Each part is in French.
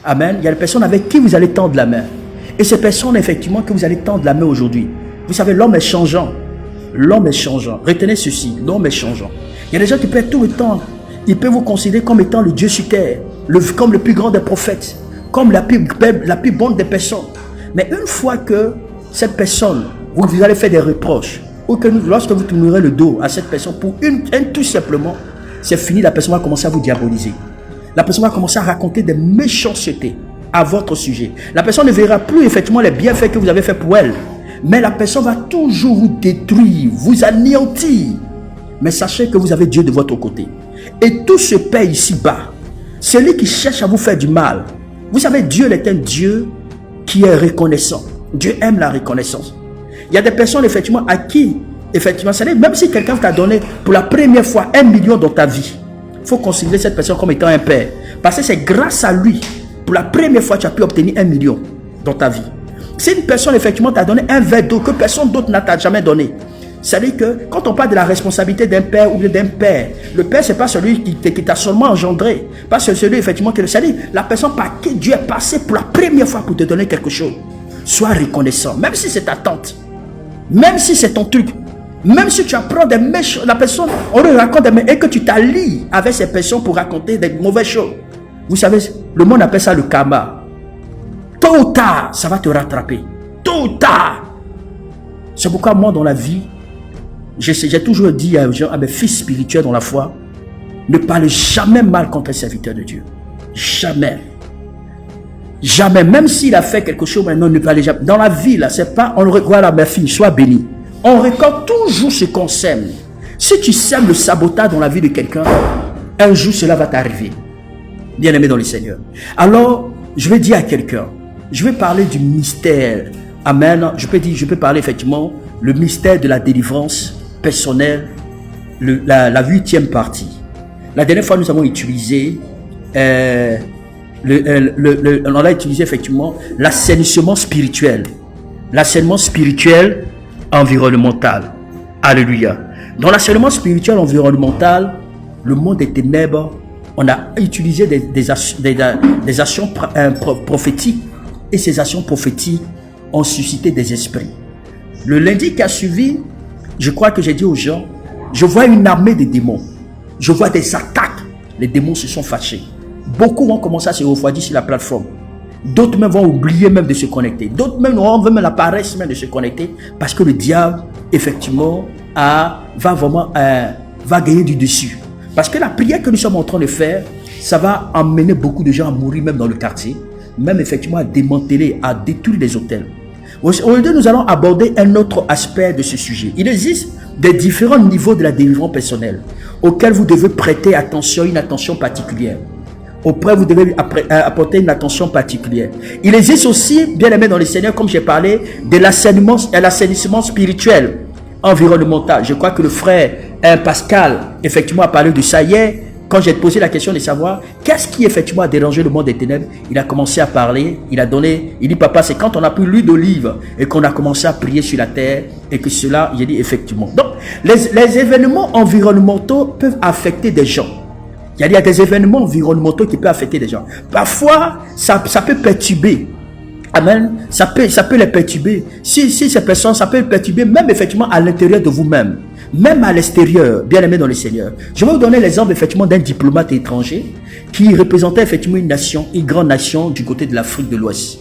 Amen. Il y a des personnes avec qui vous allez tendre la main. Et ces personnes, effectivement, que vous allez tendre la main aujourd'hui. Vous savez, l'homme est changeant. L'homme est changeant. Retenez ceci, l'homme est changeant. Il y a des gens qui peuvent tout le temps, ils peuvent vous considérer comme étant le Dieu sur terre, comme le plus grand des prophètes, comme la plus bonne des personnes. Mais une fois que cette personne, vous allez faire des reproches, ou que lorsque vous tournerez le dos à cette personne pour tout simplement, c'est fini, la personne va commencer à vous diaboliser. La personne va commencer à raconter des méchancetés à votre sujet. La personne ne verra plus effectivement les bienfaits que vous avez fait pour elle. Mais la personne va toujours vous détruire, vous anéantir. Mais sachez que vous avez Dieu de votre côté. Et tout se paie ici-bas. Celui qui cherche à vous faire du mal. Vous savez, Dieu est un Dieu qui est reconnaissant. Dieu aime la reconnaissance. Il y a des personnes effectivement à qui, effectivement, même si quelqu'un t'a donné pour la première fois 1 million dans ta vie, il faut considérer cette personne comme étant un père. Parce que c'est grâce à lui, pour la première fois, tu as pu obtenir 1 million dans ta vie. Si une personne effectivement t'a donné un verre d'eau que personne d'autre n'a jamais donné, c'est-à-dire que quand on parle de la responsabilité d'un père ou d'un père, le père c'est pas celui qui t'a seulement engendré, pas celui effectivement qui le salue, la personne par qui Dieu est passé pour la première fois pour te donner quelque chose. Sois reconnaissant, même si c'est ta tante, même si c'est ton truc, même si tu apprends des méchants, la personne, on lui raconte des méchants et que tu t'allies avec ces personnes pour raconter des mauvaises choses. Vous savez, le monde appelle ça le karma. Tôt ou tard, ça va te rattraper. Tôt ou tard. C'est pourquoi moi, dans la vie, j'ai toujours dit à mes fils spirituels dans la foi, ne parlez jamais mal contre un serviteur de Dieu. Jamais. Jamais. Même s'il a fait quelque chose, maintenant, ne parlez jamais. Dans la vie, là, c'est pas, on le regarde à ma fille, sois béni. On récolte toujours ce qu'on sème. Si tu sèmes le sabotage dans la vie de quelqu'un, un jour, cela va t'arriver. Bien-aimé dans le Seigneur. Alors, je vais dire à quelqu'un, je vais parler du mystère. Amen. Je peux parler effectivement le mystère de la délivrance personnelle, la 8e partie. La dernière fois, nous avons utilisé, on a utilisé effectivement l'assainissement spirituel. L'assainissement spirituel environnemental. Alléluia. Dans l'assainissement spirituel environnemental, le monde des ténèbres, on a utilisé des actions prophétiques. Et ces actions prophétiques ont suscité des esprits. Le lundi qui a suivi, je crois que j'ai dit aux gens, je vois une armée de démons. Je vois des attaques. Les démons se sont fâchés. Beaucoup vont commencer à se refroidir sur la plateforme. D'autres même vont oublier même de se connecter. D'autres même auront même la paresse même de se connecter. Parce que le diable, effectivement, va gagner du dessus. Parce que la prière que nous sommes en train de faire, ça va emmener beaucoup de gens à mourir même dans le quartier. Même effectivement à démanteler, à détruire les hôtels. Aujourd'hui, nous allons aborder un autre aspect de ce sujet. Il existe des différents niveaux de la délivrance personnelle auxquels vous devez prêter attention, une attention particulière. Auprès, vous devez apporter une attention particulière. Il existe aussi, bien aimé dans le Seigneur, comme j'ai parlé, de l'assainissement spirituel environnemental. Je crois que le frère Pascal, effectivement, a parlé de ça hier. Quand j'ai posé la question de savoir qu'est-ce qui effectivement a dérangé le monde des ténèbres, il a commencé à parler, il dit papa, c'est quand on a pris l'huile d'olive et qu'on a commencé à prier sur la terre et que cela, j'ai dit effectivement. Donc, les événements environnementaux peuvent affecter des gens. Il y a des événements environnementaux qui peuvent affecter des gens. Parfois, ça peut perturber. Amen. Ça peut les perturber. Si ces personnes, ça peut les perturber même effectivement à l'intérieur de vous-même. Même à l'extérieur, bien aimé dans le Seigneur. Je vais vous donner l'exemple effectivement d'un diplomate étranger qui représentait effectivement une grande nation du côté de l'Afrique de l'Ouest.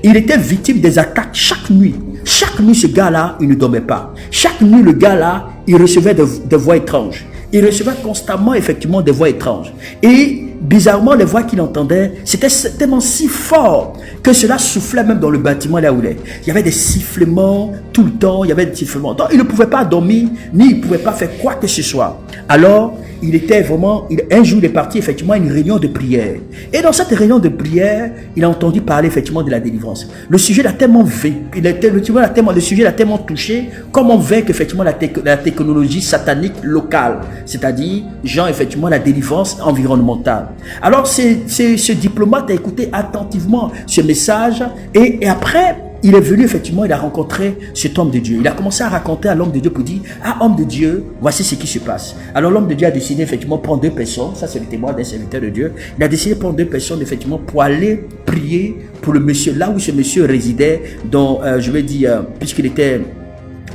Il était victime des attaques chaque nuit. Chaque nuit, ce gars-là, il ne dormait pas. Chaque nuit, le gars-là, il recevait des voix étranges. Il recevait constamment effectivement des voix étranges. Et bizarrement, les voix qu'il entendait, c'était tellement si fort que cela soufflait même dans le bâtiment là où il est. Il y avait des sifflements tout le temps, il y avait des sifflements. Donc, il ne pouvait pas dormir, ni il ne pouvait pas faire quoi que ce soit. Alors, il était vraiment, un jour, il est parti effectivement à une réunion de prière. Et dans cette réunion de prière, il a entendu parler effectivement de la délivrance. Le sujet l'a tellement vécu, le sujet l'a tellement touché, comment vaincre effectivement la technologie satanique locale, c'est-à-dire, genre effectivement la délivrance environnementale. Alors, ce diplomate a écouté attentivement ce message et après, il est venu effectivement, il a rencontré cet homme de Dieu. Il a commencé à raconter à l'homme de Dieu pour dire, ah homme de Dieu, voici ce qui se passe. Alors l'homme de Dieu a décidé effectivement de prendre 2 personnes, ça c'est le témoin d'un serviteur de Dieu. Il a décidé de prendre 2 personnes effectivement pour aller prier pour le monsieur, là où ce monsieur résidait, dans, je vais dire, puisqu'il était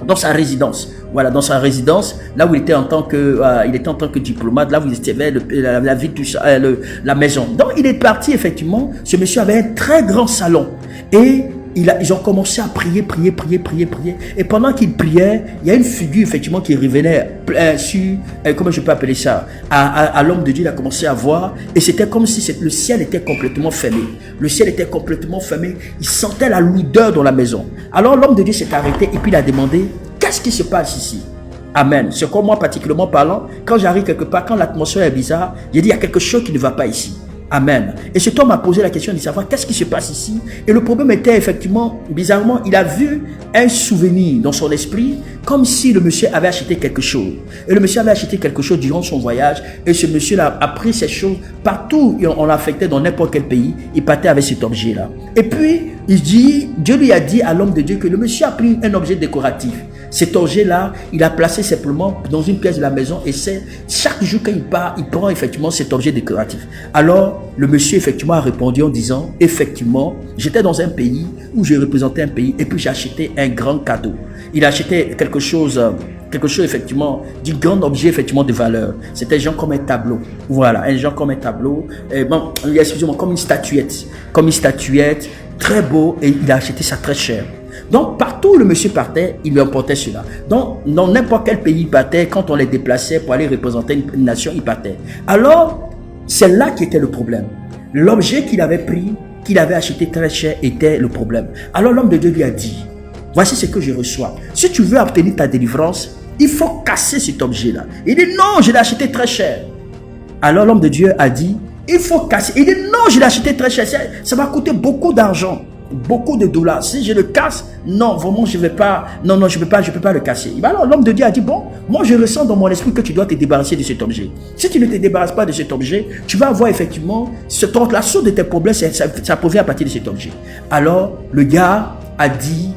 dans sa résidence. Voilà, dans sa résidence, là où il était en tant que diplomate, là où il était la vie, la maison. Donc il est parti effectivement. Ce monsieur avait un très grand salon et ils ont commencé à prier. Et pendant qu'ils priaient, il y a une figure effectivement qui revenait comment je peux appeler ça, à l'homme de Dieu. Il a commencé à voir et c'était comme si le ciel était complètement fermé. Le ciel était complètement fermé. Il sentait la lourdeur dans la maison. Alors l'homme de Dieu s'est arrêté et puis il a demandé, qu'est-ce qui se passe ici? Amen. C'est comme moi particulièrement parlant, quand j'arrive quelque part, quand l'atmosphère est bizarre, j'ai dit il y a quelque chose qui ne va pas ici. Amen. Et cet homme a posé la question de savoir qu'est-ce qui se passe ici. Et le problème était effectivement, bizarrement, il a vu un souvenir dans son esprit, comme si le monsieur avait acheté quelque chose. Et le monsieur avait acheté quelque chose durant son voyage. Et ce monsieur-là a pris ces choses partout. On l'affectait dans n'importe quel pays. Il partait avec cet objet-là. Et puis, Dieu lui a dit à l'homme de Dieu que le monsieur a pris un objet décoratif. Cet objet-là, il a placé simplement dans une pièce de la maison et c'est chaque jour quand il part, il prend effectivement cet objet décoratif. Alors, le monsieur effectivement a répondu en disant, effectivement, j'étais dans un pays où je représentais un pays et puis j'ai acheté un grand cadeau. Il a acheté quelque chose effectivement, du grand objet effectivement de valeur. C'était genre comme un tableau. Voilà, un genre comme un tableau. Bon, excusez-moi, comme une statuette, très beau et il a acheté ça très cher. Donc, partout où le monsieur partait, il lui emportait cela. Donc, dans n'importe quel pays il partait, quand on les déplaçait pour aller représenter une nation, il partait. Alors, c'est là qui était le problème. L'objet qu'il avait pris, qu'il avait acheté très cher, était le problème. Alors, l'homme de Dieu lui a dit, voici ce que je reçois. Si tu veux obtenir ta délivrance, il faut casser cet objet-là. Il dit, non, je l'ai acheté très cher. Alors, l'homme de Dieu a dit, il faut casser. Il dit, non, je l'ai acheté très cher. Ça va coûter beaucoup d'argent. Beaucoup de dollars. Si je le casse, non, vraiment, je vais pas. Non, je peux pas le casser. Alors, l'homme de Dieu a dit, bon, moi, je ressens dans mon esprit que tu dois te débarrasser de cet objet. Si tu ne te débarrasses pas de cet objet, tu vas avoir effectivement, la source de tes problèmes, ça provient à partir de cet objet. Alors, le gars a dit,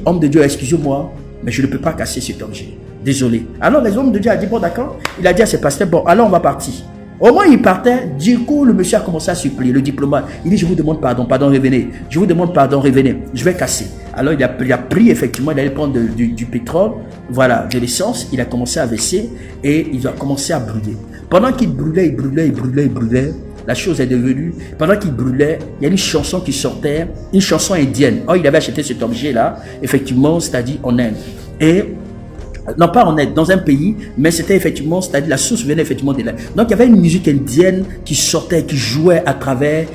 homme de Dieu, excusez-moi, mais je ne peux pas casser cet objet. Désolé. Alors, les hommes de Dieu a dit, bon, d'accord. Il a dit à ses pasteurs, bon, alors on va partir. Au moins, il partait. Du coup, le monsieur a commencé à supplier, le diplomate. Il dit, je vous demande pardon, revenez. Je vous demande pardon, revenez. Je vais casser. Alors, il a pris, effectivement, il allait prendre du pétrole, voilà, de l'essence. Il a commencé à verser et il a commencé à brûler. Pendant qu'il brûlait, la chose est devenue, pendant qu'il brûlait, il y a une chanson qui sortait, une chanson indienne. Oh, il avait acheté cet objet-là, effectivement, c'est-à-dire en Inde. Et non pas en Inde, dans un pays, mais c'était effectivement, c'est-à-dire la source venait effectivement de là. Donc il y avait une musique indienne qui sortait, qui jouait à travers,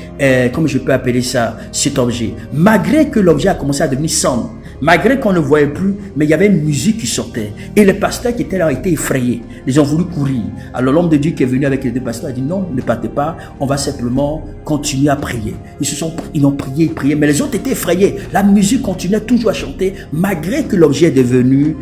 comment je peux appeler ça, cet objet. Malgré que l'objet a commencé à devenir sombre, malgré qu'on ne voyait plus, mais il y avait une musique qui sortait. Et les pasteurs qui étaient là étaient effrayés. Ils ont voulu courir. Alors l'homme de Dieu qui est venu avec les 2 pasteurs a dit non, ne partez pas, on va simplement continuer à prier. Ils ont prié, mais les autres étaient effrayés. La musique continuait toujours à chanter, malgré que l'objet est devenu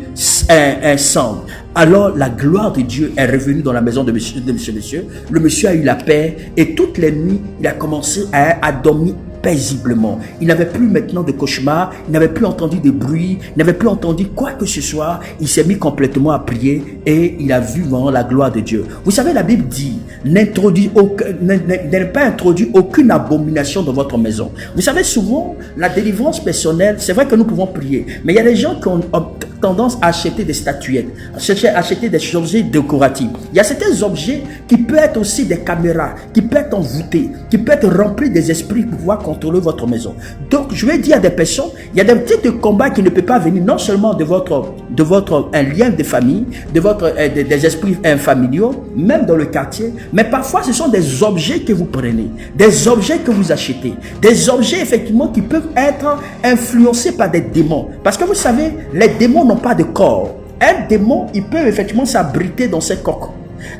un sombre. Alors la gloire de Dieu est revenue dans la maison de monsieur. Le monsieur a eu la paix et toutes les nuits, il a commencé à dormir paisiblement. Il n'avait plus maintenant de cauchemar, il n'avait plus entendu de bruit, il n'avait plus entendu quoi que ce soit. Il s'est mis complètement à prier et il a vu vraiment la gloire de Dieu. Vous savez, la Bible dit, n'avez pas introduit aucune abomination dans votre maison. Vous savez, souvent, la délivrance personnelle, c'est vrai que nous pouvons prier, mais il y a des gens qui ont tendance à acheter des statuettes, à acheter des objets décoratifs. Il y a certains objets qui peuvent être aussi des caméras, qui peuvent être envoûtés, qui peuvent être remplis des esprits pour pouvoir contrôler votre maison. Donc, je vais dire à des personnes, il y a des petits combats qui ne peuvent pas venir non seulement de votre un lien de famille, des esprits familiaux, même dans le quartier, mais parfois ce sont des objets que vous prenez, des objets que vous achetez, des objets effectivement qui peuvent être influencés par des démons. Parce que vous savez, les démons n'ont pas de corps. Un démon, il peut effectivement s'abriter dans ses coques.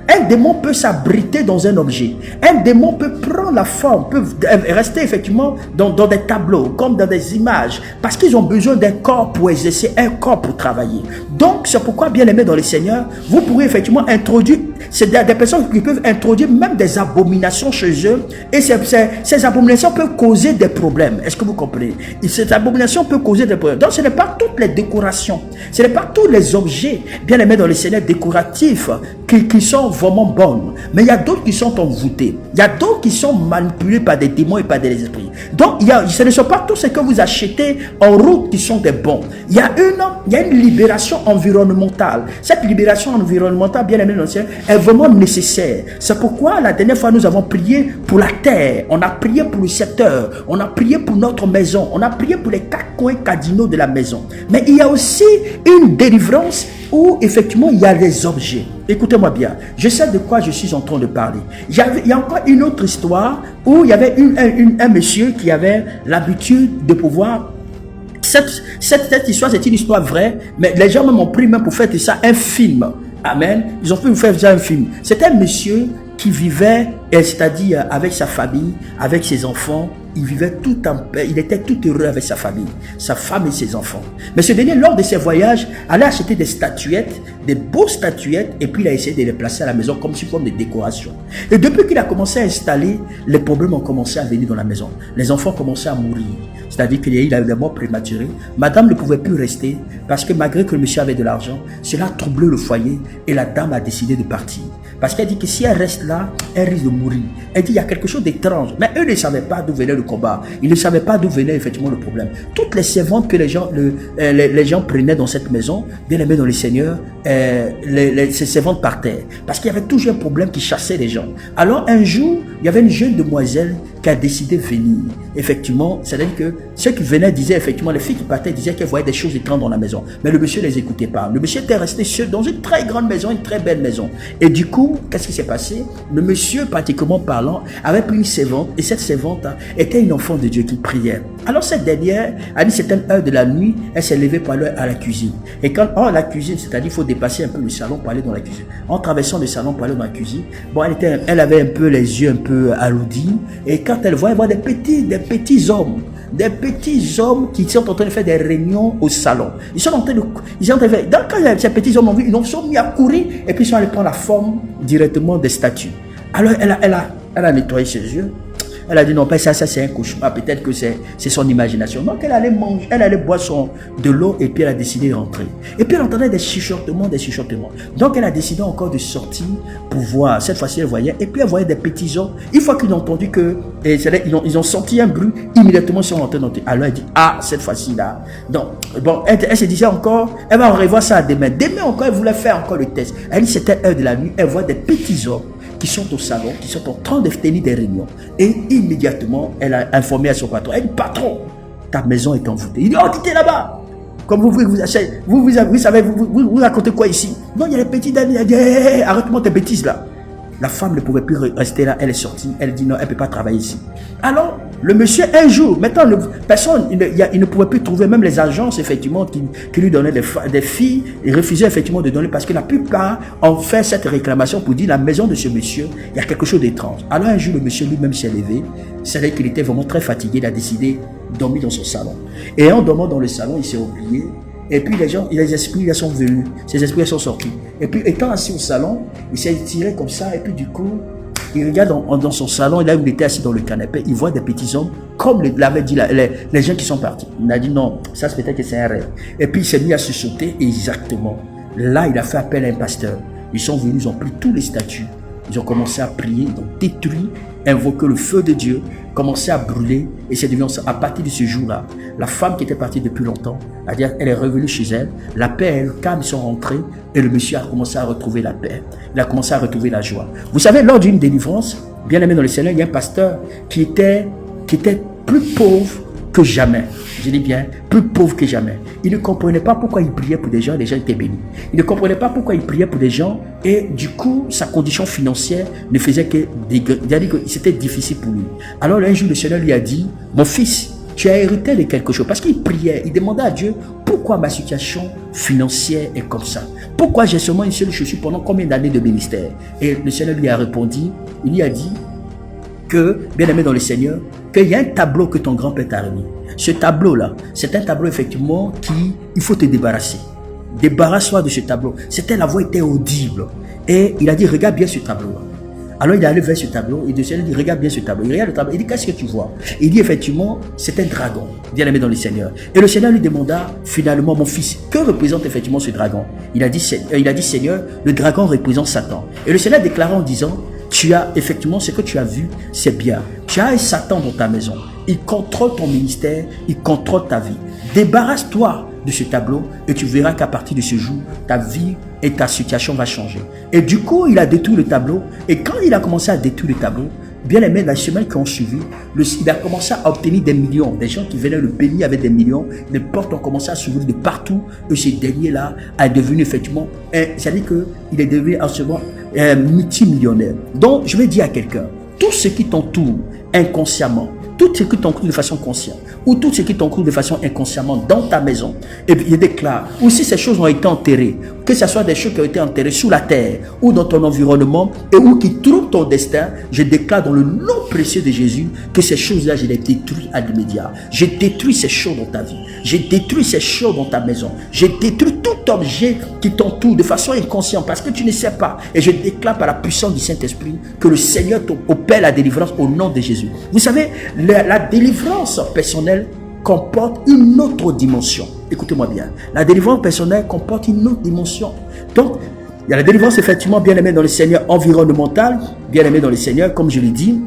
Un démon peut s'abriter dans un objet. Un démon peut prendre la forme, peut rester effectivement dans des tableaux, comme dans des images, parce qu'ils ont besoin d'un corps pour exercer, un corps pour travailler. Donc, c'est pourquoi, bien aimé dans le Seigneur, vous pourrez effectivement introduire c'est des personnes qui peuvent introduire même des abominations chez eux. Et ces abominations peuvent causer des problèmes. Est-ce que vous comprenez? Et ces abominations peuvent causer des problèmes. Donc ce n'est pas toutes les décorations, ce n'est pas tous les objets, bien aimés dans les Seigneur, décoratifs qui sont vraiment bonnes. Mais il y a d'autres qui sont envoûtés. Il y a d'autres qui sont manipulés par des démons et par des esprits. Donc ce ne sont pas tous ceux que vous achetez en route qui sont des bons. Il y a une libération environnementale. Cette libération environnementale, bien aimé dans le Seigneur, est vraiment nécessaire. C'est pourquoi la dernière fois nous avons prié pour la terre, on a prié pour le secteur, on a prié pour notre maison, on a prié pour les 4 coins cardinaux de la maison. Mais il y a aussi une délivrance où effectivement il y a des objets. Écoutez-moi bien, je sais de quoi je suis en train de parler. Il y a encore une autre histoire où il y avait un monsieur qui avait l'habitude de pouvoir... Cette histoire, c'est une histoire vraie, mais les gens m'ont pris même pour faire de ça un film. Amen. Ils ont pu faire ça un film. C'était un monsieur qui vivait, c'est-à-dire avec sa famille, avec ses enfants. Il vivait tout en paix, il était tout heureux avec sa famille, sa femme et ses enfants. Mais ce dernier, lors de ses voyages, allait acheter des statuettes, des beaux statuettes, et puis il a essayé de les placer à la maison comme sous forme de décoration. Et depuis qu'il a commencé à installer, les problèmes ont commencé à venir dans la maison. Les enfants commençaient à mourir. C'est-à-dire qu'il y a eu des morts prématurées. Madame ne pouvait plus rester parce que malgré que le monsieur avait de l'argent, cela troublait le foyer et la dame a décidé de partir. Parce qu'elle dit que si elle reste là, elle risque de mourir. Elle dit qu'il y a quelque chose d'étrange. Mais eux ne savaient pas d'où venait le combat. Ils ne savaient pas d'où venait effectivement le problème. Toutes les servantes que les gens prenaient dans cette maison, bien aimés dans le Seigneur, ces servantes partaient. Parce qu'il y avait toujours un problème qui chassait les gens. Alors un jour, il y avait une jeune demoiselle qui a décidé de venir. Effectivement, c'est-à-dire que ceux qui venaient disaient effectivement, les filles qui partaient disaient qu'elles voyaient des choses étranges dans la maison. Mais le monsieur ne les écoutait pas. Le monsieur était resté seul dans une très grande maison, une très belle maison. Et du coup, qu'est-ce qui s'est passé? Le monsieur, pratiquement parlant, avait pris une servante. Et cette servante était une enfant de Dieu qui priait. Alors cette dernière, à une certaine heure de la nuit, elle s'est levée pour aller à la cuisine. Et quand, la cuisine, c'est-à-dire il faut dépasser un peu le salon pour aller dans la cuisine. En traversant le salon pour aller dans la cuisine, bon, elle avait un peu les yeux un peu alourdis. Et quand elle voit des petits hommes qui sont en train de faire des réunions au salon. Ils sont en train de faire. Donc, quand ces petits hommes ont vu, ils sont mis à courir et puis ils sont allés prendre la forme directement des statues. Alors, elle a nettoyé ses yeux. Elle a dit non, pas ça c'est un cauchemar, peut-être que c'est son imagination. Donc elle allait manger, elle allait boire de l'eau et puis elle a décidé de rentrer. Et puis elle entendait des chuchotements. Donc elle a décidé encore de sortir pour voir. Cette fois-ci elle voyait, et puis elle voyait des petits hommes. Une fois qu'ils ont entendu ils ont senti un bruit, immédiatement ils sont rentrés dans le... Alors elle dit, cette fois-ci là. Donc, bon, elle se disait encore, elle va revoir ça demain. Demain encore, elle voulait faire encore le test. Elle dit, c'était heure de la nuit, elle voit des petits hommes qui sont au salon, qui sont en train de tenir des réunions. Et immédiatement, elle a informé à son patron. Elle dit, patron, ta maison est envoûtée. Il dit, quittez là-bas. Comme vous savez, vous racontez quoi ici? Non, il y a les petits amis. Elle dit, arrête-moi tes bêtises là. La femme ne pouvait plus rester là, elle est sortie. Elle dit non, elle ne peut pas travailler ici. Alors, le monsieur, un jour, maintenant, il ne pouvait plus trouver même les agences, effectivement, qui lui donnaient des filles. Il refusait effectivement de donner parce que la plupart ont fait cette réclamation pour dire la maison de ce monsieur, il y a quelque chose d'étrange. Alors, un jour, le monsieur lui-même s'est levé. C'est-à-dire qu'il était vraiment très fatigué. Il a décidé de dormir dans son salon. Et en dormant dans le salon, il s'est oublié. Et puis les esprits ils sont venus, ces esprits sont sortis. Et puis étant assis au salon, il s'est tiré comme ça. Et puis du coup, il regarde dans son salon, là où il était assis dans le canapé, il voit des petits hommes, comme l'avaient dit les gens qui sont partis. Il a dit non, ça c'est peut-être que c'est un rêve. Et puis il s'est mis à se sauter exactement. Là, il a fait appel à un pasteur. Ils sont venus, ils ont pris tous les statues. Ils ont commencé à prier, ils ont détruit, invoqué le feu de Dieu, commencé à brûler. Et c'est devenu à partir de ce jour-là, la femme qui était partie depuis longtemps, elle est revenue chez elle. La paix et le calme sont rentrés et le monsieur a commencé à retrouver la paix. Il a commencé à retrouver la joie. Vous savez, lors d'une délivrance, bien aimé dans le Seigneur, il y a un pasteur qui était plus pauvre que jamais. Je dis bien, plus pauvre que jamais. Il ne comprenait pas pourquoi il priait pour des gens et les gens étaient bénis. Il ne comprenait pas pourquoi il priait pour des gens et du coup, sa condition financière ne faisait que... C'était difficile pour lui. Alors un jour, le Seigneur lui a dit, mon fils, tu as hérité de quelque chose. Parce qu'il priait, il demandait à Dieu, pourquoi ma situation financière est comme ça? Pourquoi j'ai seulement une seule chaussure pendant combien d'années de ministère? Et le Seigneur lui a répondu, il lui a dit que, bien aimé dans le Seigneur, qu'il y a un tableau que ton grand-père t'a remis. Ce tableau-là, c'est un tableau effectivement il faut te débarrasser. Débarrasse-toi de ce tableau. La voix était audible. Et il a dit, regarde bien ce tableau. Alors il est allé vers ce tableau et le Seigneur dit, regarde bien ce tableau. Il regarde le tableau, il dit, qu'est-ce que tu vois? Il dit, effectivement, c'est un dragon, bien aimé dans le Seigneur. Et le Seigneur lui demanda, finalement, mon fils, que représente effectivement ce dragon? Il a dit, Seigneur, le dragon représente Satan. Et le Seigneur déclara en disant, tu as effectivement ce que tu as vu, c'est bien. Tu as un Satan dans ta maison. Il contrôle ton ministère, il contrôle ta vie. Débarrasse-toi de ce tableau et tu verras qu'à partir de ce jour, ta vie et ta situation va changer. Et du coup, il a détruit le tableau. Et quand il a commencé à détruire le tableau, bien aimé, dans les semaines qui ont suivi, il a commencé à obtenir des millions. Des gens qui venaient le bénir avec des millions. Les portes ont commencé à s'ouvrir de partout. Et ce dernier-là a devenu effectivement, c'est-à-dire qu'il est devenu en ce moment multimillionnaire. Donc, je vais dire à quelqu'un, tout ce qui t'entoure inconsciemment, tout ce qui t'entoure de façon consciente, ou tout ce qui t'entoure de façon inconsciemment dans ta maison, et puis il déclare, ou si ces choses ont été enterrées, que ce soit des choses qui ont été enterrées sous la terre, ou dans ton environnement, et ou qui trouvent ton destin, je déclare dans le nom précieux de Jésus, que ces choses-là, je les détruis à l'immédiat. Je détruis ces choses dans ta vie. Je détruis ces choses dans ta maison. Je détruis tout objet qui t'entoure de façon inconsciente, parce que tu ne sais pas. Et je déclare par la puissance du Saint-Esprit, que le Seigneur opère la délivrance au nom de Jésus. Vous savez, la délivrance personnelle comporte une autre dimension. Écoutez-moi bien. La délivrance personnelle comporte une autre dimension. Donc, il y a la délivrance effectivement bien aimée dans le Seigneur environnementale, bien aimée dans le Seigneur, comme je l'ai dit.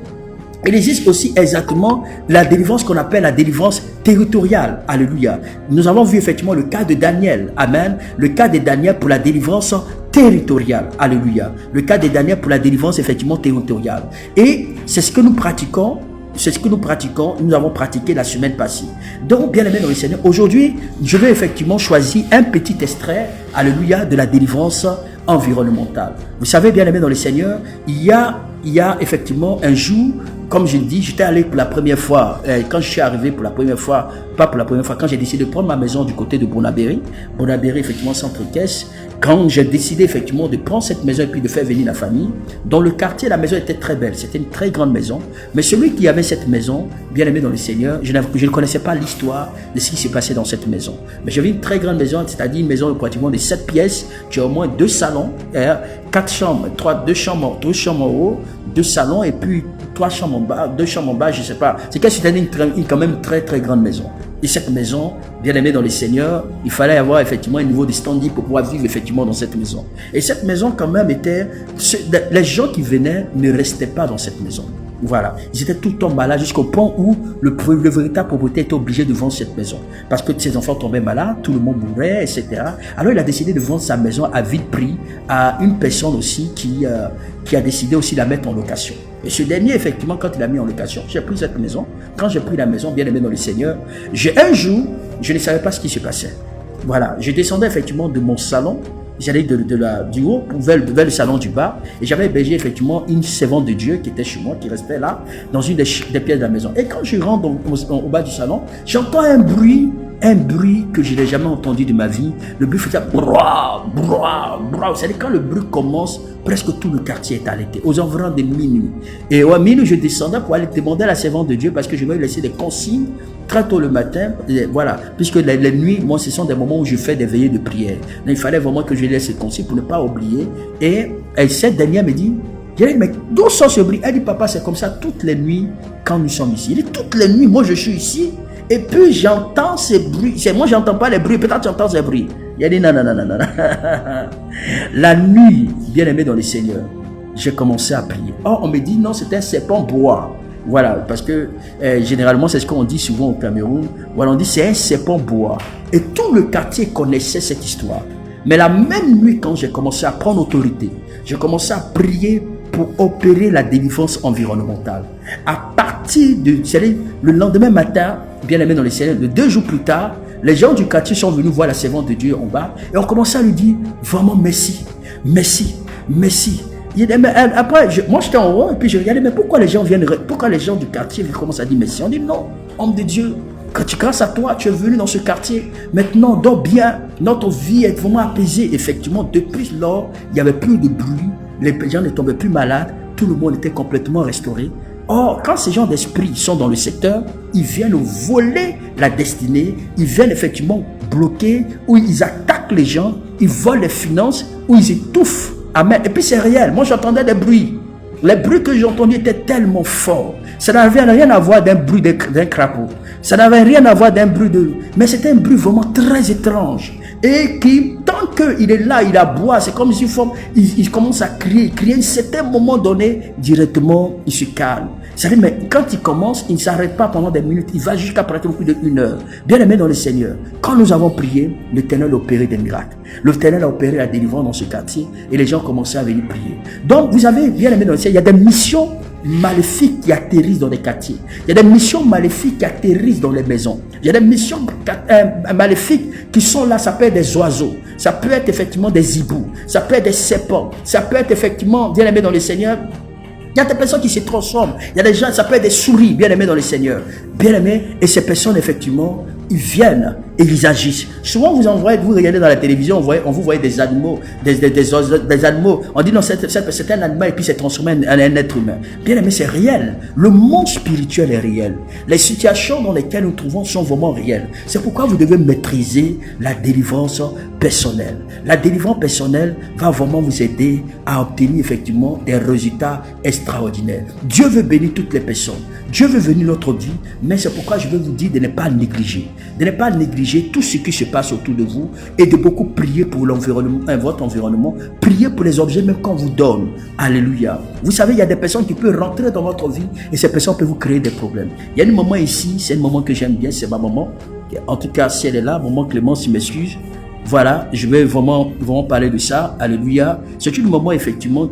Il existe aussi exactement la délivrance qu'on appelle la délivrance territoriale. Alléluia. Nous avons vu effectivement le cas de Daniel. Amen. Le cas de Daniel pour la délivrance territoriale. Alléluia. Le cas de Daniel pour la délivrance effectivement territoriale. Et c'est ce que nous pratiquons. C'est ce que nous avons pratiqué la semaine passée. Donc, bien aimé dans le Seigneur, aujourd'hui, je vais effectivement choisir un petit extrait, alléluia, de la délivrance environnementale. Vous savez, bien aimé dans le Seigneur, il y a effectivement un jour, comme je le dis, j'étais allé pour la première fois, quand je suis arrivé pour la première fois, pas pour la première fois, quand j'ai décidé de prendre ma maison du côté de Bonabéry, effectivement, centre-caisse, quand j'ai décidé effectivement de prendre cette maison et puis de faire venir la famille, dans le quartier, la maison était très belle, c'était une très grande maison, mais celui qui avait cette maison, bien aimé dans le Seigneur, je ne connaissais pas l'histoire de ce qui s'est passé dans cette maison. Mais j'avais une très grande maison, c'est-à-dire une maison pratiquement de 7 pièces, tu as au moins 2 salons, 4 chambres, 2 chambres en haut, 2 salons et puis 3 chambres en bas, 2 chambres en bas, je ne sais pas. C'est c'était une quand même très très grande maison. Et cette maison, bien aimée dans le Seigneur, il fallait avoir effectivement un niveau de standing pour pouvoir vivre effectivement dans cette maison. Et cette maison quand même était, les gens qui venaient ne restaient pas dans cette maison. Voilà, ils étaient tout le temps malades jusqu'au point où le véritable propriétaire était obligé de vendre cette maison parce que ses enfants tombaient malades, tout le monde mourait, etc. Alors il a décidé de vendre sa maison à vite prix à une personne aussi qui a décidé aussi de la mettre en location. Et ce dernier, effectivement, quand il a mis en location, j'ai pris cette maison. Quand j'ai pris la maison, bien aimé dans le Seigneur, un jour, je ne savais pas ce qui se passait. Voilà, je descendais effectivement de mon salon. J'allais du haut vers le salon du bas et j'avais hébergé effectivement une servante de Dieu qui était chez moi, qui restait là, dans une des pièces de la maison. Et quand je rentre au bas du salon, j'entends un bruit que je n'ai jamais entendu de ma vie. Le bruit faisait brouah, brouah, brouah. C'est-à-dire quand le bruit commence, presque tout le quartier est arrêté, aux environs de minuit. Et à minuit, je descendais pour aller demander à la servante de Dieu parce que je vais laisser des consignes très tôt le matin. Et voilà, puisque les nuits, moi, ce sont des moments où je fais des veillées de prière. Donc, il fallait vraiment que je laisse ces consignes pour ne pas oublier. Et cette dernière me dit, j'ai dit, mais d'où sort ce bruit? Elle dit, papa, c'est comme ça toutes les nuits quand nous sommes ici. Il dit, toutes les nuits, moi, je suis ici. Et puis j'entends ces bruits. Moi, j'entends pas les bruits. Peut-être j'entends ces bruits. Il a dit non. La nuit, bien aimé dans le Seigneur, j'ai commencé à prier. Or, on me dit non, c'est un serpent bois. Voilà, parce que généralement, c'est ce qu'on dit souvent au Cameroun. Voilà, on dit c'est un serpent bois. Et tout le quartier connaissait cette histoire. Mais la même nuit, quand j'ai commencé à prendre autorité, j'ai commencé à prier pour opérer la délivrance environnementale. À partir de, le lendemain matin, bien aimé dans le Seigneur, 2 jours plus tard, les gens du quartier sont venus voir la servante de Dieu en bas et on commençait à lui dire vraiment merci. Après, moi j'étais en haut et puis je regardais, mais pourquoi les gens du quartier commencent à dire merci? On dit non, homme de Dieu, grâce à toi, tu es venu dans ce quartier. Maintenant, dors bien, notre vie est vraiment apaisée. Effectivement, depuis lors, il n'y avait plus de bruit, les gens ne tombaient plus malades, tout le monde était complètement restauré. Or, quand ces gens d'esprit sont dans le secteur, ils viennent voler la destinée, ils viennent effectivement bloquer, ou ils attaquent les gens, ils volent les finances, ou ils étouffent Amen. Et puis c'est réel. Moi j'entendais des bruits. Les bruits que j'ai entendus étaient tellement forts. Ça n'avait rien à voir d'un bruit d'un crapaud. Ça n'avait rien à voir d'un bruit de... Mais c'était un bruit vraiment très étrange. Et qui, tant qu'il est là, il aboie, c'est comme si il commence à crier. À un certain moment donné, directement, il se calme. C'est-à-dire, mais quand il commence, il ne s'arrête pas pendant des minutes. Il va jusqu'à pratiquement plus d'1 heure. Bien aimé dans le Seigneur, quand nous avons prié, l'Éternel a opéré des miracles. L'Éternel a opéré la délivrance dans ce quartier et les gens commençaient à venir prier. Donc, vous avez, bien aimé dans le Seigneur, il y a des missions maléfiques qui atterrissent dans les quartiers. Il y a des missions maléfiques qui atterrissent dans les maisons. Il y a des missions maléfiques qui sont là. Ça peut être des oiseaux, ça peut être effectivement des hiboux, ça peut être des serpents, ça peut être effectivement, bien aimé dans le Seigneur, il y a des personnes qui se transforment. Il y a des gens, ça peut être des souris, bien aimés dans le Seigneur. Bien aimés, et ces personnes, effectivement, ils viennent et ils agissent. Souvent, vous regardez dans la télévision, on vous voyez des animaux, des animaux. On dit non, c'est un animal et puis c'est transformé en un être humain. Bien aimé, c'est réel. Le monde spirituel est réel. Les situations dans lesquelles nous trouvons sont vraiment réelles. C'est pourquoi vous devez maîtriser la délivrance personnelle. La délivrance personnelle va vraiment vous aider à obtenir effectivement des résultats extraordinaires. Dieu veut bénir toutes les personnes. Dieu veut venir notre vie, mais c'est pourquoi je veux vous dire de ne pas négliger. De ne pas négliger tout ce qui se passe autour de vous et de beaucoup prier pour l'environnement, votre environnement. Prier pour les objets même quand on vous donne. Alléluia. Vous savez, il y a des personnes qui peuvent rentrer dans votre vie et ces personnes peuvent vous créer des problèmes. Il y a un moment ici, c'est un moment que j'aime bien, c'est ma maman. En tout cas, si elle est là, maman Clémence, m'excuse. Voilà, je vais vraiment parler de ça. Alléluia. C'est une maman effectivement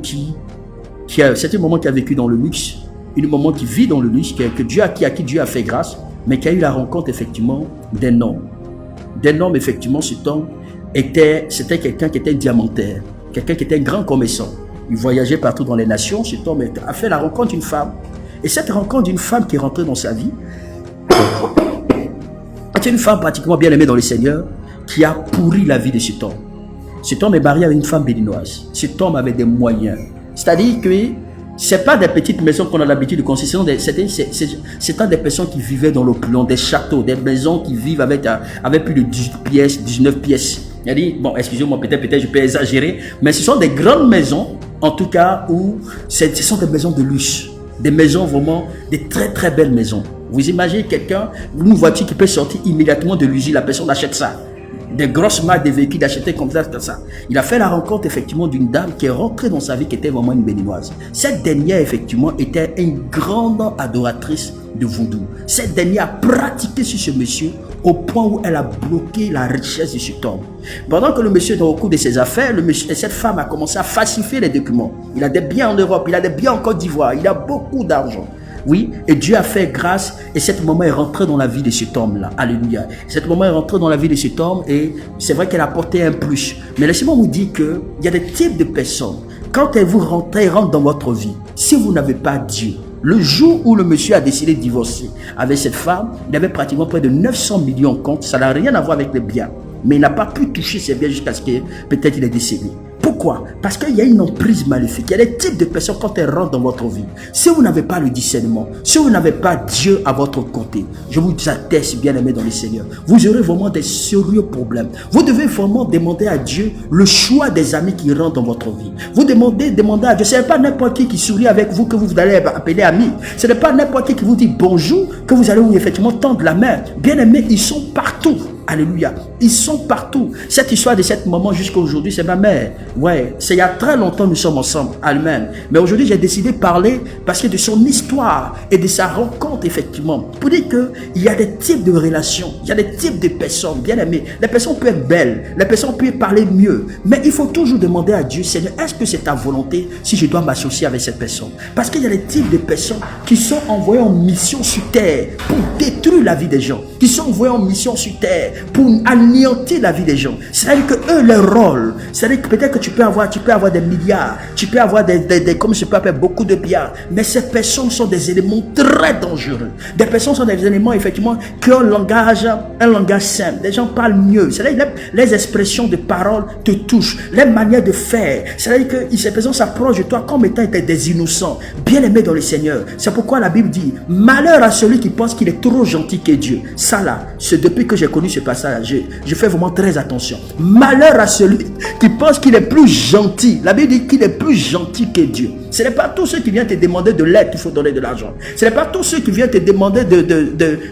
c'est une maman qui a vécu dans le luxe. Une maman qui vit dans le luxe, à qui Dieu a fait grâce, mais qui a eu la rencontre effectivement d'un homme. D'un homme, effectivement, cet homme c'était quelqu'un qui était diamantaire, quelqu'un qui était un grand commerçant. Il voyageait partout dans les nations. Cet homme a fait la rencontre d'une femme. Et cette rencontre d'une femme qui est rentrée dans sa vie, c'est une femme pratiquement bien aimée dans le Seigneur, qui a pourri la vie de cet homme. Cet homme est marié avec une femme béninoise. Cet homme avait des moyens. C'est-à-dire que c'est pas des petites maisons qu'on a l'habitude de construire, c'est des personnes qui vivaient dans l'opulence, des châteaux, des maisons qui vivent avec plus de 18 pièces, 19 pièces. Il a dit, bon, excusez-moi, peut-être je peux exagérer, mais ce sont des grandes maisons, en tout cas, où ce sont des maisons de luxe, des maisons vraiment, des très très belles maisons. Vous imaginez quelqu'un, une voiture qui peut sortir immédiatement de l'usine, la personne achète ça. Des grosses marques de véhicules d'acheter comme ça. Il a fait la rencontre effectivement d'une dame qui est rentrée dans sa vie, qui était vraiment une béninoise. Cette dernière effectivement était une grande adoratrice de vaudou. Cette dernière a pratiqué sur ce monsieur au point où elle a bloqué la richesse de cet homme. Pendant que le monsieur est au cours de ses affaires, cette femme a commencé à falsifier les documents. Il a des biens en Europe, il a des biens en Côte d'Ivoire, il a beaucoup d'argent. Oui, et Dieu a fait grâce et cette maman est rentrée dans la vie de cet homme-là. Alléluia. Cette maman est rentrée dans la vie de cet homme et c'est vrai qu'elle a apporté un plus. Mais laissez-moi vous dire qu'il y a des types de personnes. Quand elles rentrent dans votre vie, si vous n'avez pas Dieu, le jour où le monsieur a décidé de divorcer avec cette femme, il avait pratiquement près de 900 millions en compte. Ça n'a rien à voir avec les biens. Mais il n'a pas pu toucher ses biens jusqu'à ce que peut-être il est décédé. Pourquoi? Parce qu'il y a une emprise maléfique. Il y a des types de personnes quand elles rentrent dans votre vie. Si vous n'avez pas le discernement, si vous n'avez pas Dieu à votre côté, je vous atteste, bien aimé dans le Seigneur, vous aurez vraiment des sérieux problèmes. Vous devez vraiment demander à Dieu le choix des amis qui rentrent dans votre vie. Vous demandez à Dieu. Ce n'est pas n'importe qui sourit avec vous que vous allez appeler ami. Ce n'est pas n'importe qui vous dit bonjour que vous allez effectivement tendre la main. Bien aimé, ils sont partout. Alléluia. Ils sont partout. Cette histoire de cette maman jusqu'à aujourd'hui, c'est ma mère. Ouais, c'est il y a très longtemps nous sommes ensemble. Amen. Mais aujourd'hui, j'ai décidé de parler parce que de son histoire et de sa rencontre, effectivement, pour dire qu'il y a des types de relations, il y a des types de personnes, bien aimées. Les personnes peuvent être belles, les personnes peuvent parler mieux, mais il faut toujours demander à Dieu, Seigneur, est-ce que c'est ta volonté si je dois m'associer avec cette personne? Parce qu'il y a des types de personnes qui sont envoyées en mission sur terre pour détruire la vie des gens, qui sont envoyées en mission sur terre pour anéantir la vie des gens. C'est-à-dire que eux, leur rôle, c'est-à-dire que peut-être que tu peux avoir des milliards, tu peux avoir comme je peux appeler beaucoup de biens, mais ces personnes sont des éléments très dangereux. Des personnes sont des éléments effectivement qui ont un langage simple. Les gens parlent mieux. C'est-à-dire que les expressions de parole te touchent, les manières de faire. C'est-à-dire que ces personnes s'approchent de toi comme étant des innocents, bien aimés dans le Seigneur. C'est pourquoi la Bible dit, malheur à celui qui pense qu'il est trop trop gentil que Dieu. Ça là, c'est depuis que j'ai connu ce passage, je fais vraiment très attention. Malheur à celui qui pense qu'il est plus gentil. La Bible dit qu'il est plus gentil que Dieu. Ce n'est pas tous ceux qui viennent te demander de l'aide qu'il faut donner de l'argent. Ce n'est pas tous ceux qui viennent te demander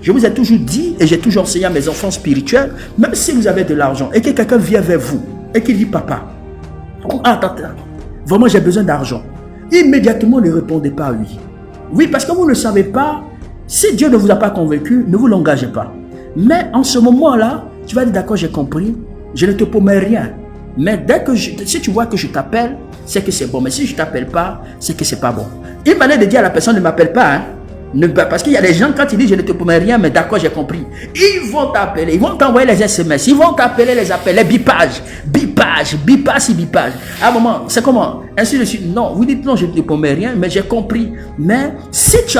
Je vous ai toujours dit et j'ai toujours enseigné à mes enfants spirituels, même si vous avez de l'argent et que quelqu'un vient vers vous et qu'il dit papa, attends, vraiment j'ai besoin d'argent. Immédiatement ne répondez pas oui. Oui, parce que vous ne savez pas, si Dieu ne vous a pas convaincu, ne vous l'engagez pas. Mais en ce moment-là, tu vas dire d'accord, j'ai compris, je ne te promets rien. Mais dès que si tu vois que je t'appelle, c'est que c'est bon. Mais si je ne t'appelle pas, c'est que c'est pas bon. Il m'allait de dire à la personne, ne m'appelle pas. Hein. Parce qu'il y a des gens, quand ils disent je ne te promets rien, mais d'accord, j'ai compris. Ils vont t'appeler, ils vont t'envoyer les SMS, ils vont t'appeler les appels, les bipages. À un moment, c'est comment? Ainsi de suite. Non, vous dites non, je ne te promets rien, mais j'ai compris. Mais si tu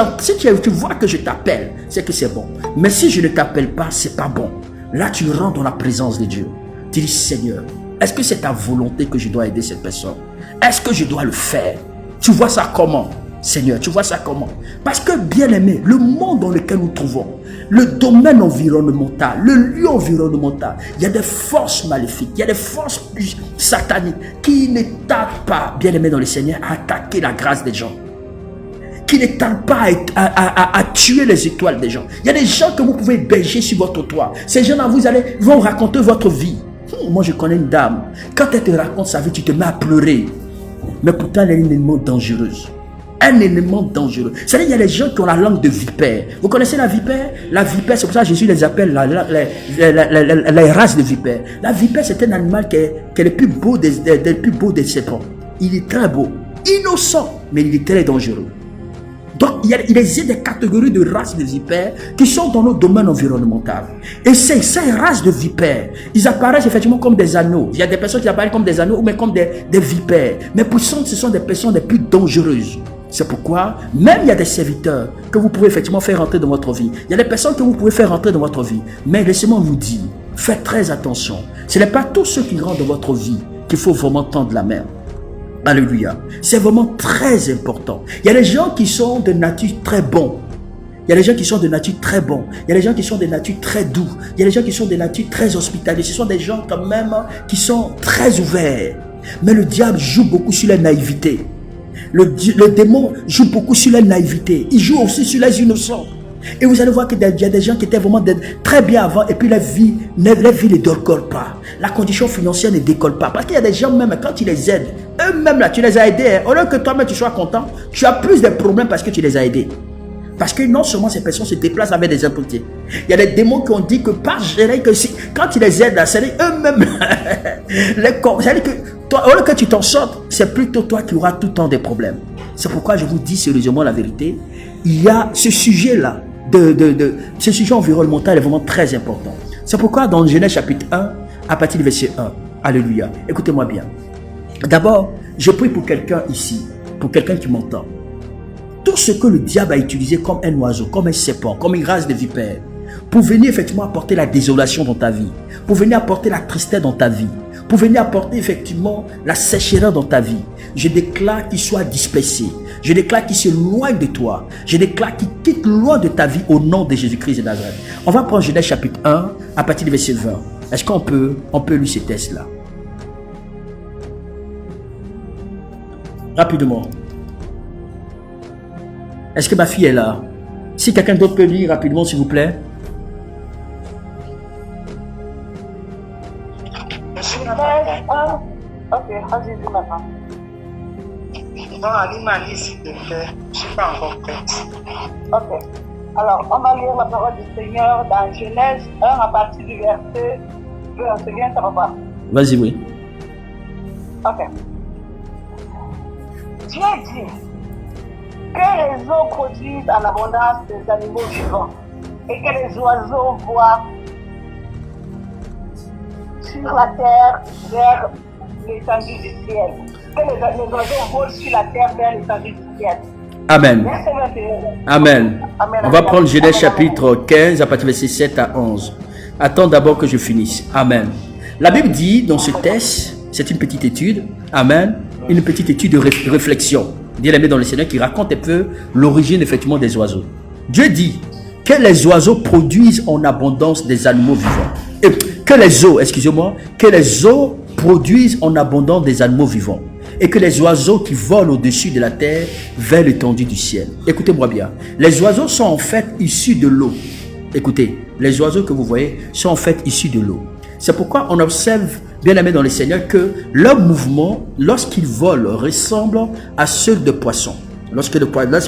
vois que je t'appelle, c'est que c'est bon. Mais si je ne t'appelle pas, c'est pas bon. Là, tu rentres dans la présence de Dieu. Tu dis, Seigneur, est-ce que c'est ta volonté que je dois aider cette personne? Est-ce que je dois le faire? Tu vois ça comment? Seigneur, tu vois ça comment? Parce que, bien aimé, le monde dans lequel nous trouvons, le domaine environnemental, le lieu environnemental, il y a des forces maléfiques, il y a des forces sataniques qui ne tardent pas, bien aimé dans le Seigneur, à attaquer la grâce des gens. Qui ne tardent pas à tuer les étoiles des gens. Il y a des gens que vous pouvez héberger sur votre toit. Ces gens-là, vont raconter votre vie. Moi, je connais une dame. Quand elle te raconte sa vie, tu te mets à pleurer. Mais pourtant, elle est une élément dangereuse. Un élément dangereux. C'est-à-dire qu'il y a des gens qui ont la langue de vipère. Vous connaissez la vipère? La vipère, c'est pour ça que Jésus les appelle les races de vipères. La vipère, c'est un animal qui est le plus beau des serpents. Il est très beau. Innocent, mais il est très dangereux. Donc, il existe des catégories de races de vipères qui sont dans notre domaine environnemental. Et ces races de vipères, ils apparaissent effectivement comme des anneaux. Il y a des personnes qui apparaissent comme des anneaux, mais comme des vipères. Mais pour ce sont des personnes les plus dangereuses. C'est pourquoi, même il y a des serviteurs que vous pouvez effectivement faire rentrer dans votre vie. Il y a des personnes que vous pouvez faire rentrer dans votre vie. Mais laissez-moi vous dire, faites très attention. Ce n'est pas tous ceux qui rentrent dans votre vie qu'il faut vraiment tendre la main. Alléluia. C'est vraiment très important. Il y a des gens qui sont de nature très bons. Il y a des gens qui sont de nature très bons. Il y a des gens qui sont de nature très doux. Il y a des gens qui sont de nature très hospitaliers. Ce sont des gens quand même qui sont très ouverts. Mais le diable joue beaucoup sur la naïveté. Le démon joue beaucoup sur la naïveté. Il joue aussi sur les innocents. Et vous allez voir qu'il y a des gens qui étaient vraiment très bien avant et puis la vie ne décolle pas. La condition financière ne décolle pas. Parce qu'il y a des gens même, quand tu les aides, eux-mêmes là, tu les as aidés. Au lieu que toi-même tu sois content, tu as plus de problèmes parce que tu les as aidés. Parce que non seulement ces personnes se déplacent avec des impuretés. Il y a des démons qui ont dit que par gérer que si, quand tu les aides là, c'est eux-mêmes. C'est-à-dire que toi, au lieu que tu t'en sortes, c'est plutôt toi qui auras tout le temps des problèmes. C'est pourquoi je vous dis sérieusement la vérité. Il y a ce sujet-là. Ce sujet environnemental est vraiment très important. C'est pourquoi dans Genèse chapitre 1, à partir du verset 1, alléluia, écoutez-moi bien. D'abord, je prie pour quelqu'un ici, pour quelqu'un qui m'entend. Tout ce que le diable a utilisé comme un oiseau, comme un serpent, comme une race de vipères, pour venir effectivement apporter la désolation dans ta vie, pour venir apporter la tristesse dans ta vie, pour venir apporter effectivement la sécheresse dans ta vie, je déclare qu'il soit dispersé. Je déclare qu'il s'éloigne de toi. Je déclare qu'il quitte loin de ta vie au nom de Jésus-Christ de Nazareth. On va prendre Genèse chapitre 1 à partir du verset 20. Est-ce qu'on peut lire ces textes-là? Rapidement. Est-ce que ma fille est là? Si quelqu'un d'autre peut lire rapidement, s'il vous plaît. Ok, vas-y, dis maintenant. Non, Ali m'a dit s'il te plaît. Je ne suis pas encore prête. Ok. Alors, on va lire la parole du Seigneur dans Genèse 1 à partir du verset 20. C'est bien, ça va pas? Vas-y, oui. Ok. Dieu dit que les eaux produisent en abondance des animaux vivants et que les oiseaux voient sur la terre vers l'étendue du ciel. Que les oiseaux volent sur la terre vers l'étendue du ciel. Amen. Amen. On va prendre Genèse chapitre 15 à partir du verset 7 à 11. Attends d'abord que je finisse. Amen. La Bible dit dans ce texte, c'est une petite étude. Amen. Une petite étude de réflexion. Bien aimé dans le Seigneur qui raconte un peu l'origine effectivement des oiseaux. Dieu dit que les oiseaux produisent en abondance des animaux vivants. Et que les eaux, excusez-moi, que les eaux produisent en abondance des animaux vivants. Et que les oiseaux qui volent au-dessus de la terre vers l'étendue du ciel. Écoutez-moi bien. Les oiseaux sont en fait issus de l'eau. Écoutez, les oiseaux que vous voyez sont en fait issus de l'eau. C'est pourquoi on observe, bien aimé dans le Seigneur, que leur mouvement, lorsqu'ils volent, ressemble à ceux de poissons. Lorsque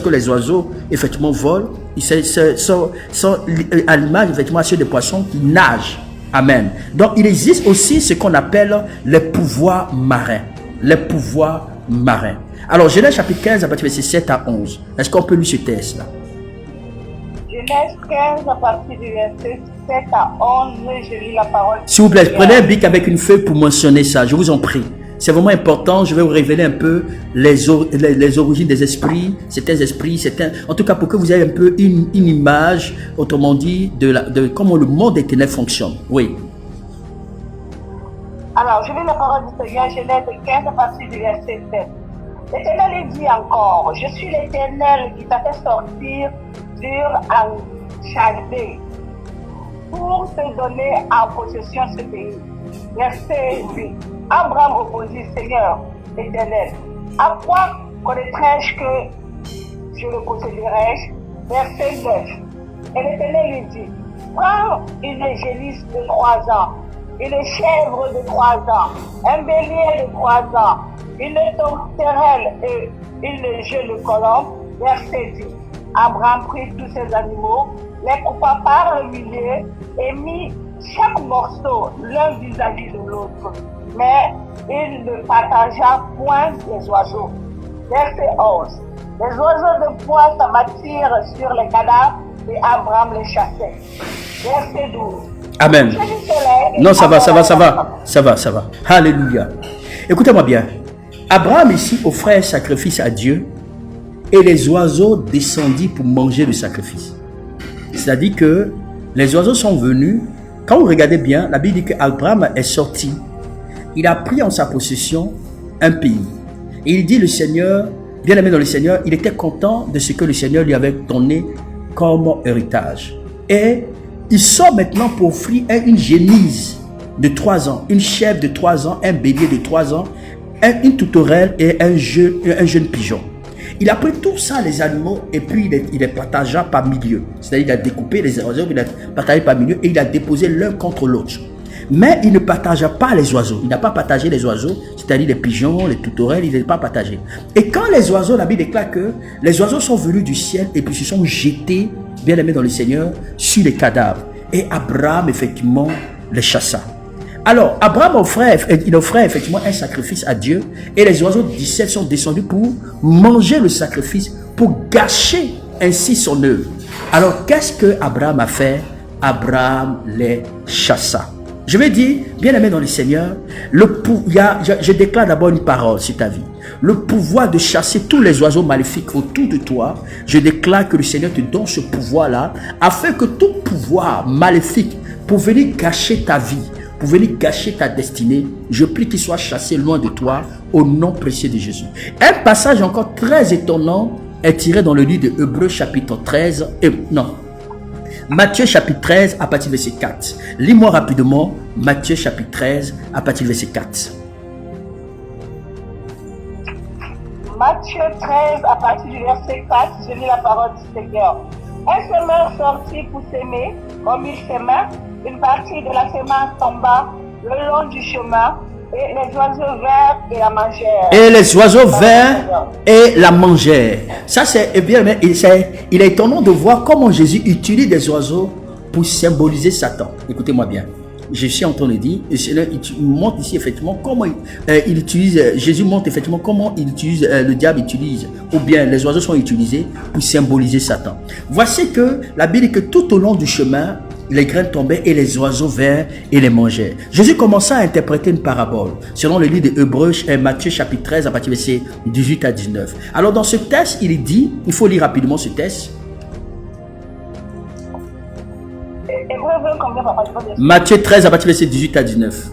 les oiseaux, effectivement, volent, ils sont à l'image, effectivement, à ceux des poissons qui nagent. Amen. Donc, il existe aussi ce qu'on appelle les pouvoirs marins. Les pouvoirs marins. Alors, Genèse chapitre 15, à partir de verset 7 à 11. Est-ce qu'on peut lire ce texte-là? Genèse 15, à partir du verset 7 à 11, je lis la parole. S'il vous plaît, prenez un bic avec une feuille pour mentionner ça, je vous en prie. C'est vraiment important, je vais vous révéler un peu les origines des esprits, certains esprits, en tout cas pour que vous ayez un peu une image, autrement dit, de comment le monde des ténèbres fonctionne. Oui. Alors, je lis la parole du Seigneur, Genèse 15, à partir du verset 7. L'Éternel dit encore, je suis l'Éternel qui t'a fait sortir en Chaldée pour te donner en possession ce pays. Verset 8. Abraham répondit, Seigneur l'Éternel, à quoi connaîtrai-je que je le posséderai? Verset 9. Et l'Éternel lui dit, prends une génisse de 3 ans, une chèvre de 3 ans, un bélier de 3 ans, une tourterelle et une jeune colombe. Verset 10. Abraham prit tous ces animaux, les coupa par le milieu et mit chaque morceau l'un vis-à-vis de l'autre. Mais il ne partagea point les oiseaux. Verset 11. Les oiseaux de proie s'abattirent sur les cadavres et Abraham les chassait. Verset 12. Amen. Non, ça va. Alléluia. Écoutez-moi bien. Abraham ici offrait un sacrifice à Dieu et les oiseaux descendirent pour manger le sacrifice. C'est-à-dire que les oiseaux sont venus. Quand vous regardez bien, la Bible dit qu'Abraham est sorti. Il a pris en sa possession un pays. Et il dit, le Seigneur, bien aimé dans le Seigneur, il était content de ce que le Seigneur lui avait donné comme héritage. Et il sort maintenant pour offrir une génisse de 3 ans, une chèvre de 3 ans, un bélier de 3 ans, une tourterelle et un jeune pigeon. Il a pris tout ça, les animaux, et puis il les partagea par milieu. C'est-à-dire qu'il a découpé les oiseaux, il a partagé par milieu et il a déposé l'un contre l'autre. Mais il ne partagea pas les oiseaux. Il n'a pas partagé les oiseaux, c'est-à-dire les pigeons, les tourterelles, il n'a pas partagé. Et quand les oiseaux, la Bible déclare que les oiseaux sont venus du ciel et puis se sont jetés, bien aimés dans le Seigneur, sur les cadavres. Et Abraham, effectivement, les chassa. Alors, Abraham offrait effectivement un sacrifice à Dieu et les oiseaux du ciel sont descendus pour manger le sacrifice, pour gâcher ainsi son œuvre. Alors, qu'est-ce que Abraham a fait? Abraham les chassa. Je vais dire, bien aimé dans le Seigneur, je déclare d'abord une parole sur ta vie. Le pouvoir de chasser tous les oiseaux maléfiques autour de toi, je déclare que le Seigneur te donne ce pouvoir-là, afin que tout pouvoir maléfique pour venir gâcher ta vie, pour venir gâcher ta destinée, je prie qu'il soit chassé loin de toi, au nom précieux de Jésus. Un passage encore très étonnant est tiré dans le livre de Hébreux chapitre 13, Matthieu chapitre 13 à partir du verset 4. Lis-moi rapidement Matthieu chapitre 13 à partir du verset 4. Matthieu 13 à partir du verset 4, je lis la parole du Seigneur. Un semeur sortit pour s'aimer, comme il s'aimait, une partie de la semence tomba le long du chemin, et les oiseaux vinrent et la mangèrent. Et les oiseaux vinrent et la mangèrent. Ça, c'est bien, il est étonnant de voir comment Jésus utilise des oiseaux pour symboliser Satan. Écoutez-moi bien. Je suis en train de dire, il montre ici effectivement comment il utilise, Jésus montre effectivement comment il utilise, le diable utilise, ou bien les oiseaux sont utilisés pour symboliser Satan. Voici que la Bible dit que tout au long du chemin, les graines tombaient et les oiseaux vinrent et les mangeaient. Jésus commença à interpréter une parabole, selon le livre de Hébreux, Matthieu chapitre 13, à partir du verset 18 à 19. Alors dans ce texte, il dit, il faut lire rapidement ce texte. Matthieu 13 à partir du verset 18 à 19.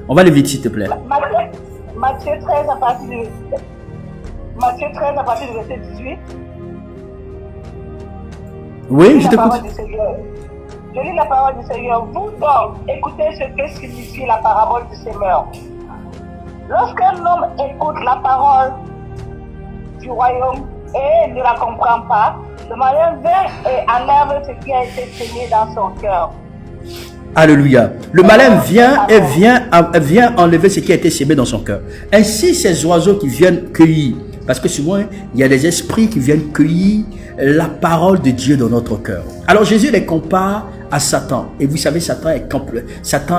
On va aller vite s'il te plaît. Matthieu 13 à partir du verset 18. Oui, lis je la t'écoute. parole du Seigneur. Je lis la parole du Seigneur. Vous donc, écoutez ce que signifie la parabole du Seigneur. Lorsqu'un homme écoute la parole du royaume et ne la comprend pas, le malin vient et enlève ce qui a été semé dans son cœur. Alléluia. Le malin vient et vient enlever ce qui a été semé dans son cœur. Ainsi, ces oiseaux qui viennent cueillir, parce que souvent, il y a des esprits qui viennent cueillir la parole de Dieu dans notre cœur. Alors Jésus les compare à Satan. Et vous savez, Satan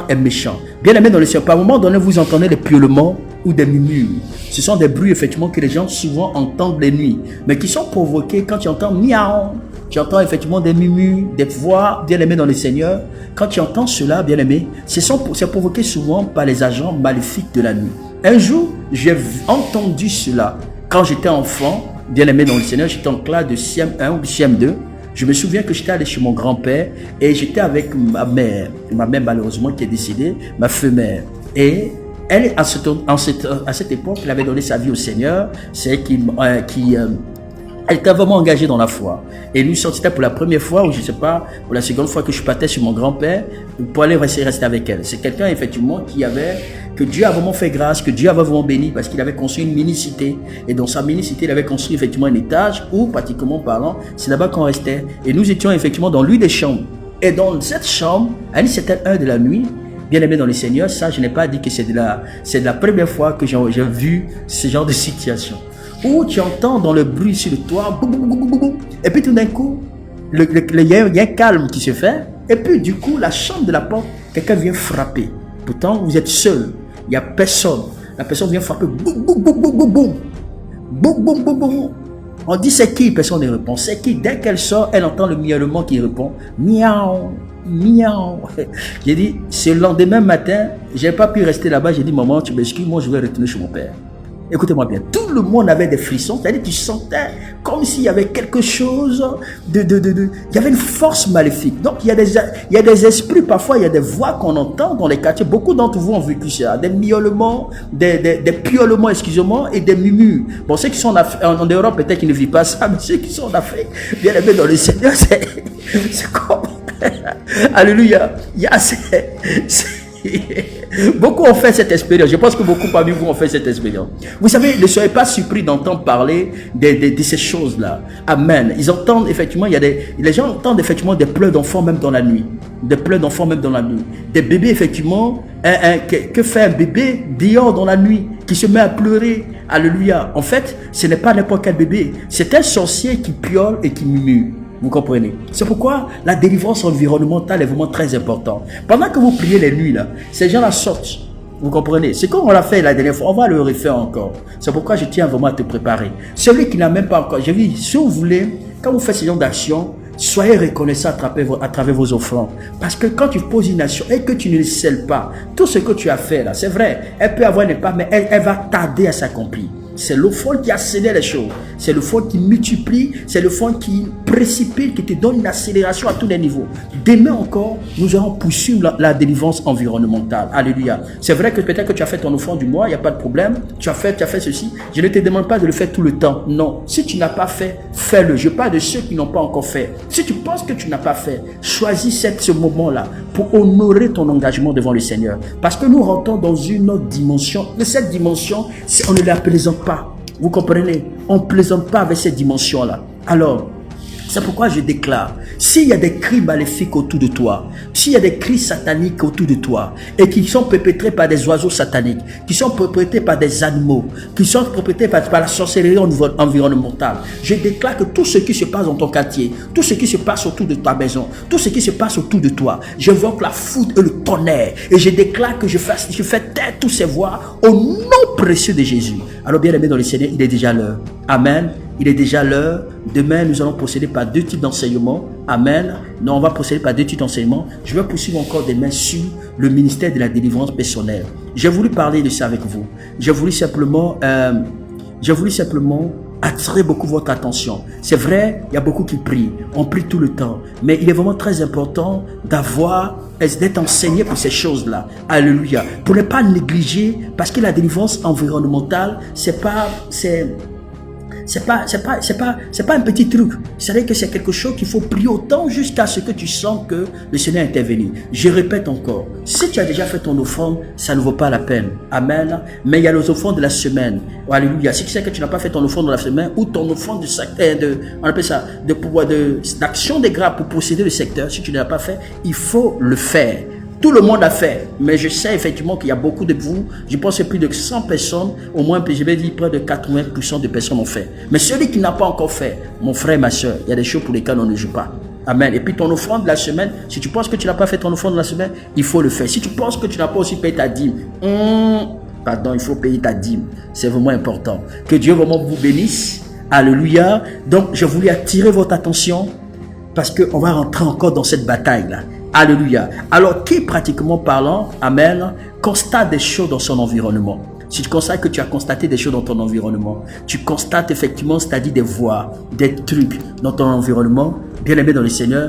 est méchant. Bien aimé dans le Seigneur, par un moment donné, vous entendez des piaulements ou des murmures. Ce sont des bruits, effectivement, que les gens souvent entendent les nuits, mais qui sont provoqués quand tu entends miaou. Tu entends effectivement des murmures, des voix, bien aimé dans le Seigneur. Quand tu entends cela, bien aimé, c'est provoqué souvent par les agents maléfiques de la nuit. Un jour, j'ai entendu cela quand j'étais enfant, bien aimé dans le Seigneur. J'étais en classe de CM1 ou CM2. Je me souviens que j'étais allé chez mon grand-père et j'étais avec ma mère malheureusement qui est décédée, ma mère. Et elle, à cette époque, elle avait donné sa vie au Seigneur. C'est elle elle était vraiment engagée dans la foi. Et nous, c'était pour la première fois, ou je ne sais pas, pour la seconde fois que je partais chez mon grand-père pour aller rester avec elle. C'est quelqu'un, effectivement, que Dieu a vraiment fait grâce, que Dieu avait vraiment béni parce qu'il avait construit une mini-cité. Et dans sa mini-cité, il avait construit effectivement un étage où, pratiquement parlant, c'est là-bas qu'on restait. Et nous étions effectivement dans l'une des chambres. Et dans cette chambre, à c'était 1 de la nuit, bien aimé dans le Seigneur, ça, je n'ai pas dit que c'est de la première fois que j'ai vu ce genre de situation. Où tu entends dans le bruit sur le toit, boum, boum, boum, boum, boum, et puis tout d'un coup, il y a un calme qui se fait, et puis du coup, la chambre de la porte, quelqu'un vient frapper. Pourtant, vous êtes seul, il n'y a personne. La personne vient frapper, boum, boum, boum, boum, boum, boum, boum, boum, boum, boum. On dit c'est qui, personne ne répond. C'est qui? Dès qu'elle sort, elle entend le miaulement qui répond, miaou, miaou. J'ai dit, c'est le lendemain matin, je n'ai pas pu rester là-bas, j'ai dit, maman, tu m'excuses, moi je vais retourner chez mon père. Écoutez-moi bien, tout le monde avait des frissons, c'est-à-dire tu sentais comme s'il y avait quelque chose il y avait une force maléfique. Donc il y a des esprits, parfois il y a des voix qu'on entend dans les quartiers. Beaucoup d'entre vous ont vécu ça, des miaulements, des piaulements, excusez-moi, et des murmures. Bon, ceux qui sont en Europe, peut-être qu'ils ne vivent pas ça, mais ceux qui sont en Afrique, bien aimés dans le Seigneur, c'est comme... Alléluia. Beaucoup ont fait cette expérience. Je pense que beaucoup parmi vous ont fait cette expérience. Vous savez, ne soyez pas surpris d'entendre parler de ces choses-là. Amen. Ils entendent effectivement, les gens entendent effectivement des pleurs d'enfants même dans la nuit. Des pleurs d'enfants même dans la nuit. Des bébés effectivement, que fait un bébé dehors dans la nuit, qui se met à pleurer. Alléluia. En fait, ce n'est pas n'importe quel bébé. C'est un sorcier qui piole et qui murmure. Vous comprenez? C'est pourquoi la délivrance environnementale est vraiment très importante. Pendant que vous priez les nuits, là, ces gens-là sortent. Vous comprenez? C'est comme on l'a fait la dernière fois. On va le refaire encore. C'est pourquoi je tiens vraiment à te préparer. Celui qui n'a même pas encore... Je dis, si vous voulez, quand vous faites ce genre d'action, soyez reconnaissant à travers vos offrandes. Parce que quand tu poses une action et que tu ne le scelles pas, tout ce que tu as fait là, c'est vrai, elle peut avoir un impact, mais elle va tarder à s'accomplir. C'est l'offrande qui accélère les choses. C'est l'offrande qui multiplie. C'est l'offrande qui précipite, qui te donne une accélération à tous les niveaux. Demain encore, nous allons poursuivre la délivrance environnementale. Alléluia. C'est vrai que peut-être que tu as fait ton offrande du mois, il n'y a pas de problème. Tu as fait ceci. Je ne te demande pas de le faire tout le temps. Non. Si tu n'as pas fait, fais-le. Je parle de ceux qui n'ont pas encore fait. Si tu penses que tu n'as pas fait, choisis ce moment-là pour honorer ton engagement devant le Seigneur. Parce que nous rentrons dans une autre dimension. Mais cette dimension, on ne la plaisante pas. Vous comprenez? On ne plaisante pas avec cette dimension-là. Alors, c'est pourquoi je déclare, s'il y a des cris maléfiques autour de toi, s'il y a des cris sataniques autour de toi, et qui sont perpétrés par des oiseaux sataniques, qui sont perpétrés par des animaux, qui sont perpétrés par la sorcellerie environnementale, je déclare que tout ce qui se passe dans ton quartier, tout ce qui se passe autour de ta maison, tout ce qui se passe autour de toi, j'invoque la foudre et le tonnerre, et je déclare que je fais taire toutes ces voix au nom précieux de Jésus. Alors bien aimé dans le Seigneur, il est déjà l'heure. Amen. Il est déjà l'heure. Demain, nous allons procéder par 2 types d'enseignements. Amen. Non, on va procéder par 2 types d'enseignements. Je vais poursuivre encore demain sur le ministère de la délivrance personnelle. J'ai voulu parler de ça avec vous. J'ai voulu simplement attirer beaucoup votre attention. C'est vrai, il y a beaucoup qui prient. On prie tout le temps. Mais il est vraiment très important d'être enseigné pour ces choses-là. Alléluia. Pour ne pas négliger, parce que la délivrance environnementale, c'est c'est pas un petit truc. C'est-à-dire que c'est quelque chose qu'il faut prier autant jusqu'à ce que tu sens que le Seigneur est intervenu. Je répète encore, si tu as déjà fait ton offrande, ça ne vaut pas la peine. Amen. Mais il y a les offrandes de la semaine. Alléluia. Si tu sais que tu n'as pas fait ton offrande de la semaine ou ton offrande on appelle ça, d'action des grâces pour posséder le secteur, si tu ne l'as pas fait, il faut le faire. Tout le monde a fait, mais je sais effectivement qu'il y a beaucoup de vous, je pense que plus de 100 personnes, au moins, je vais dire près de 80% de personnes ont fait. Mais celui qui n'a pas encore fait, mon frère et ma soeur, il y a des choses pour lesquelles on ne joue pas. Amen. Et puis ton offrande de la semaine, si tu penses que tu n'as pas fait ton offrande de la semaine, il faut le faire. Si tu penses que tu n'as pas aussi payé ta dîme, pardon, il faut payer ta dîme. C'est vraiment important. Que Dieu vraiment vous bénisse. Alléluia. Donc, je voulais attirer votre attention parce qu'on va rentrer encore dans cette bataille-là. Alléluia. Alors, qui pratiquement parlant, amen, constate des choses dans son environnement. Si tu constates que tu as constaté des choses dans ton environnement, tu constates effectivement, c'est-à-dire des voies, des trucs dans ton environnement, bien aimé dans le Seigneur,